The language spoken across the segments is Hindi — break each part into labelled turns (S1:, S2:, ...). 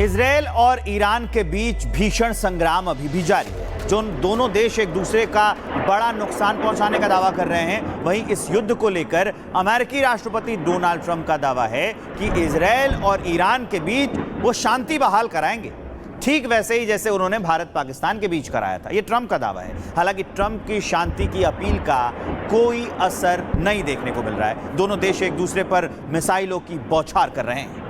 S1: इजरायल और ईरान के बीच भीषण संग्राम अभी भी जारी है। जो दोनों देश एक दूसरे का बड़ा नुकसान पहुंचाने का दावा कर रहे हैं, वहीं इस युद्ध को लेकर अमेरिकी राष्ट्रपति डोनाल्ड ट्रंप का दावा है कि इजरायल और ईरान के बीच वो शांति बहाल कराएंगे, ठीक वैसे ही जैसे उन्होंने भारत पाकिस्तान के बीच कराया था। ये ट्रंप का दावा है। हालांकि ट्रंप की शांति की अपील का कोई असर नहीं देखने को मिल रहा है। दोनों देश एक दूसरे पर मिसाइलों की बौछार कर रहे हैं।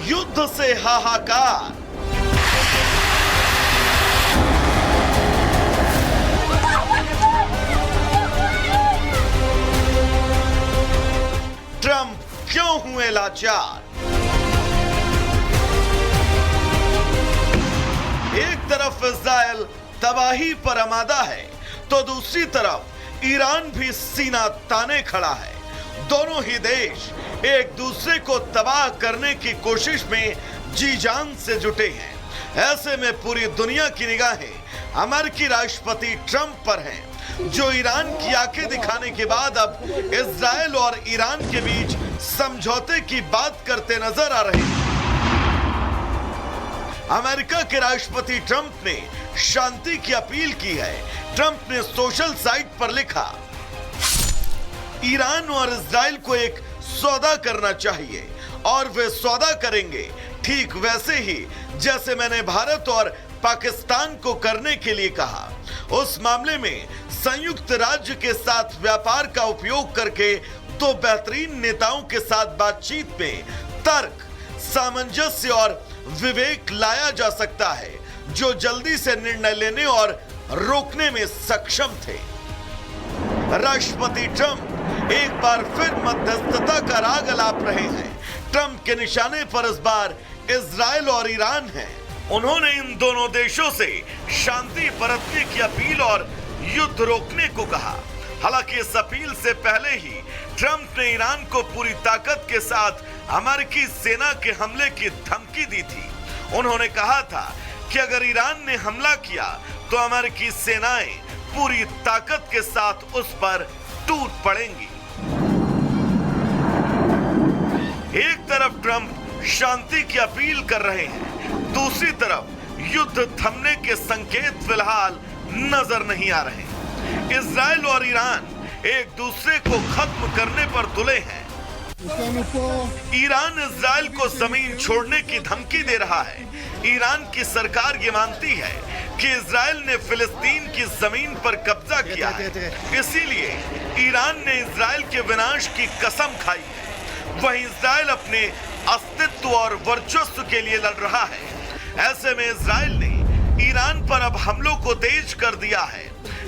S2: युद्ध से हाहाकार, ट्रंप क्यों हुए लाचार। एक तरफ इजरायल तबाही पर आमादा है तो दूसरी तरफ ईरान भी सीना ताने खड़ा है। दोनों ही देश एक दूसरे को तबाह करने की कोशिश में जी जान से जुटे हैं। ऐसे में पूरी दुनिया की निगाहें अमेरिकी राष्ट्रपति ट्रंप पर हैं, जो ईरान की आंखें दिखाने के बाद अब इजरायल और ईरान के बीच समझौते की बात करते नजर आ रहे हैं। अमेरिका के राष्ट्रपति ट्रंप ने शांति की अपील की है। ट्रंप ने सोशल साइट पर लिखा, ईरान और इजरायल को एक सौदा करना चाहिए और वे सौदा करेंगे ठीक वैसे ही जैसे मैंने भारत और पाकिस्तान को करने के लिए कहा। उस मामले में संयुक्त राज्य के साथ व्यापार का उपयोग करके दो बेहतरीन नेताओं के साथ बातचीत में तर्क, सामंजस्य और विवेक लाया जा सकता है, जो जल्दी से निर्णय लेने और रोकने में सक्षम थे। राष्ट्रपति ट्रंप एक बार फिर मध्यस्थता का राग अलाप रहे हैं। ट्रंप के निशाने पर इस बार इजरायल और ईरान है। उन्होंने इन दोनों देशों से शांति बरतने की अपील और युद्ध रोकने को कहा। हालांकि इस अपील से पहले ही ट्रंप ने ईरान को पूरी ताकत के साथ अमेरिकी सेना के हमले की धमकी दी थी। उन्होंने कहा था कि अगर ईरान ने हमला किया तो अमेरिकी सेनाएं पूरी ताकत के साथ उस पर टूट पड़ेंगी। एक तरफ ट्रंप शांति की अपील कर रहे हैं, दूसरी तरफ युद्ध थमने के संकेत फिलहाल नजर नहीं आ रहे। इजरायल और ईरान एक दूसरे को खत्म करने पर तुले हैं। ईरान इजरायल को जमीन छोड़ने की धमकी दे रहा है। ईरान की सरकार ये मानती है कि इजरायल ने फिलिस्तीन की जमीन पर कब्जा किया है, इसीलिए ईरान ने इजरायल के विनाश की कसम खाई है। वहीं इजरायल अपने अस्तित्व और वर्चस्व के लिए लड़ रहा है। ऐसे में इजरायल ने ईरान पर अब हमलों को तेज कर दिया है।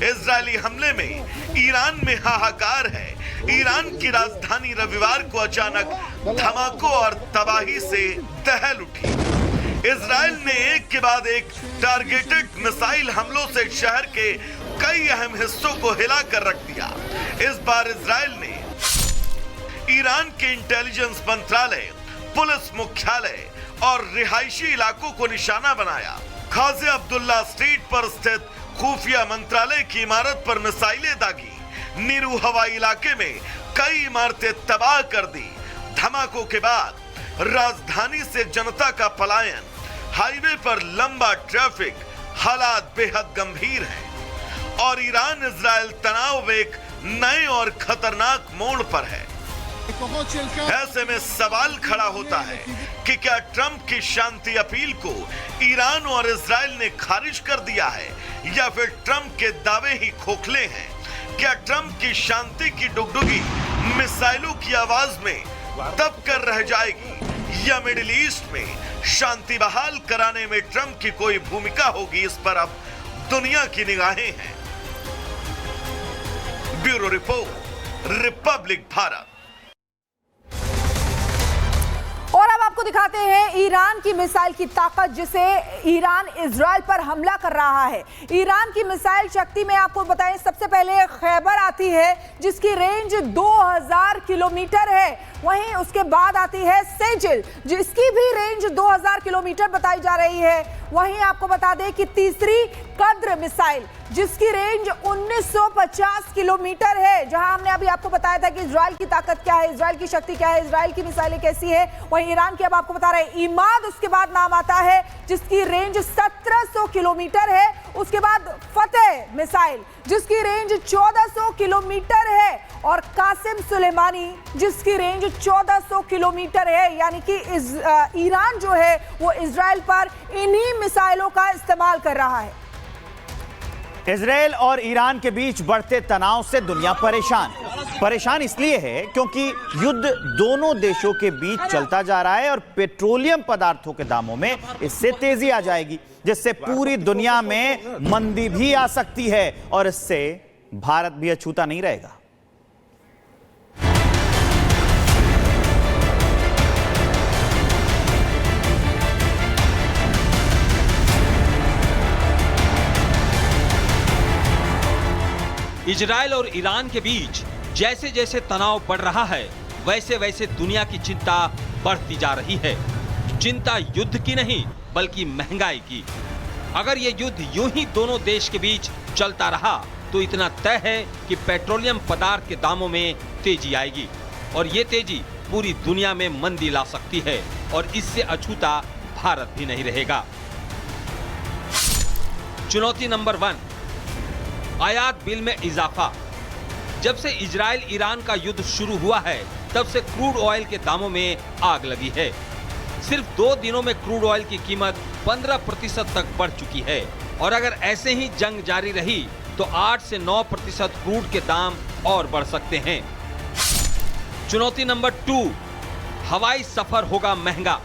S2: इजरायली हमले में ईरान में हाहाकार है। ईरान की राजधानी रविवार को अचानक धमाकों और तबाही से दहल उठी। इजरायल ने एक के बाद एक टारगेटेड मिसाइल हमलों से शहर के कई अहम हिस्सों को हिला कर रख दिया। इस बार इजरायल ने ईरान के इंटेलिजेंस मंत्रालय, पुलिस मुख्यालय और रिहायशी इलाकों को निशाना बनाया। खाजे अब्दुल्ला स्ट्रीट पर स्थित खुफिया मंत्रालय की इमारत पर मिसाइलें दागी। नीरू हवाई इलाके में कई इमारतें तबाह कर दी। धमाकों के बाद राजधानी से जनता का पलायन, हाईवे पर लंबा ट्रैफिक, हालात बेहद गंभीर हैं और ईरान इजरायल तनाव एक नए और खतरनाक मोड़ पर है। ऐसे में सवाल खड़ा होता है कि क्या ट्रंप की शांति अपील को ईरान और इजरायल ने खारिज कर दिया है या फिर ट्रंप के दावे ही खोखले हैं। क्या ट्रंप की शांति की डुगडुगी मिसाइलों की आवाज में दब कर रह जाएगी या मिडिल ईस्ट में शांति बहाल कराने में ट्रंप की कोई भूमिका होगी, इस पर अब दुनिया की निगाहें हैं। Bureau report, Republic Bharat.
S3: और अब आपको दिखाते हैं ईरान की मिसाइल की ताकत, जिसे ईरान इजराइल पर हमला कर रहा है। ईरान की मिसाइल शक्ति में आपको बताएं, सबसे पहले खैबर आती है जिसकी रेंज 2000 किलोमीटर है। वहीं उसके बाद आती है सेजिल जिसकी भी रेंज 2000 किलोमीटर बताई जा रही है। वहीं आपको बता दें कि तीसरी कद्र मिसाइल जिसकी रेंज 1950 किलोमीटर है। जहां हमने अभी आपको बताया था कि इजराइल की ताकत क्या है, इजराइल की शक्ति क्या है, इजराइल की मिसाइलें कैसी है, वहीं ईरान की अब आपको बता रहे हैं इमाद उसके बाद नाम आता है जिसकी रेंज 1700 किलोमीटर है। उसके बाद फतेह मिसाइल जिसकी रेंज 1400 किलोमीटर है और कासिम सुलेमानी जिसकी रेंज 1400 किलोमीटर है। यानी कि ईरान जो है वो इजराइल पर इन्हीं मिसाइलों का इस्तेमाल कर रहा है।
S1: इजराइल और ईरान के बीच बढ़ते तनाव से दुनिया परेशान इसलिए है क्योंकि युद्ध दोनों देशों के बीच चलता जा रहा है और पेट्रोलियम पदार्थों के दामों में इससे तेजी आ जाएगी, जिससे पूरी दुनिया में मंदी भी आ सकती है और इससे भारत भी अछूता नहीं रहेगा।
S4: इजराइल और ईरान के बीच जैसे जैसे तनाव बढ़ रहा है वैसे वैसे दुनिया की चिंता बढ़ती जा रही है। चिंता युद्ध की नहीं बल्कि महंगाई की। अगर ये युद्ध यूं ही दोनों देश के बीच चलता रहा तो इतना तय है कि पेट्रोलियम पदार्थ के दामों में तेजी आएगी और ये तेजी पूरी दुनिया में मंदी ला सकती है और इससे अछूता भारत भी नहीं रहेगा। चुनौती नंबर 1, आयात बिल में इजाफा। जब से इजराइल ईरान का युद्ध शुरू हुआ है तब से क्रूड ऑयल के दामों में आग लगी है। सिर्फ 2 दिनों में क्रूड ऑयल की कीमत 15% तक बढ़ चुकी है और अगर ऐसे ही जंग जारी रही तो 8 से 9% क्रूड के दाम और बढ़ सकते हैं। चुनौती नंबर 2, हवाई सफर होगा महंगा।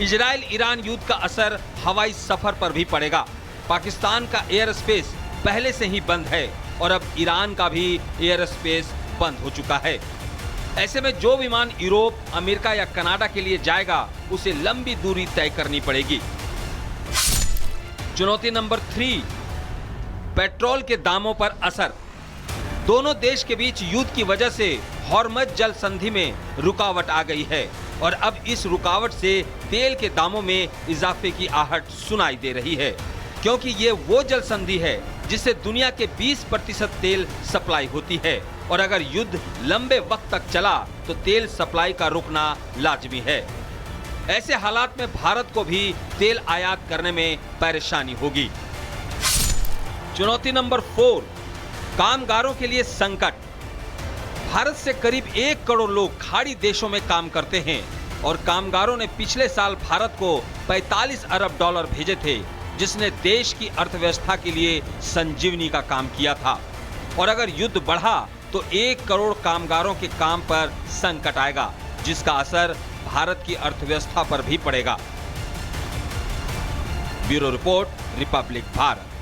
S4: इजराइल ईरान युद्ध का असर हवाई सफर पर भी पड़ेगा। पाकिस्तान का एयर स्पेस पहले से ही बंद है और अब ईरान का भी एयर स्पेस बंद हो चुका है। ऐसे में जो विमान यूरोप, अमेरिका या कनाडा के लिए जाएगा उसे लंबी दूरी तय करनी पड़ेगी। चुनौती नंबर 3, पेट्रोल के दामों पर असर। दोनों देश के बीच युद्ध की वजह से हॉर्मज जल संधि में रुकावट आ गई है और अब इस रुकावट से तेल के दामों में इजाफे की आहट सुनाई दे रही है, क्योंकि ये वो जल संधि है जिससे दुनिया के 20% तेल सप्लाई होती है और अगर युद्ध लंबे वक्त तक चला तो तेल सप्लाई का रुकना लाजमी है। ऐसे हालात में भारत को भी तेल आयात करने में परेशानी होगी। चुनौती नंबर 4, कामगारों के लिए संकट। भारत से करीब 1 करोड़ लोग खाड़ी देशों में काम करते हैं और कामगारों ने पिछले साल भारत को $45 अरब भेजे थे, जिसने देश की अर्थव्यवस्था के लिए संजीवनी का काम किया था। और अगर युद्ध बढ़ा तो 1 करोड़ कामगारों के काम पर संकट आएगा, जिसका असर भारत की अर्थव्यवस्था पर भी पड़ेगा। Bureau report, Republic Bharat.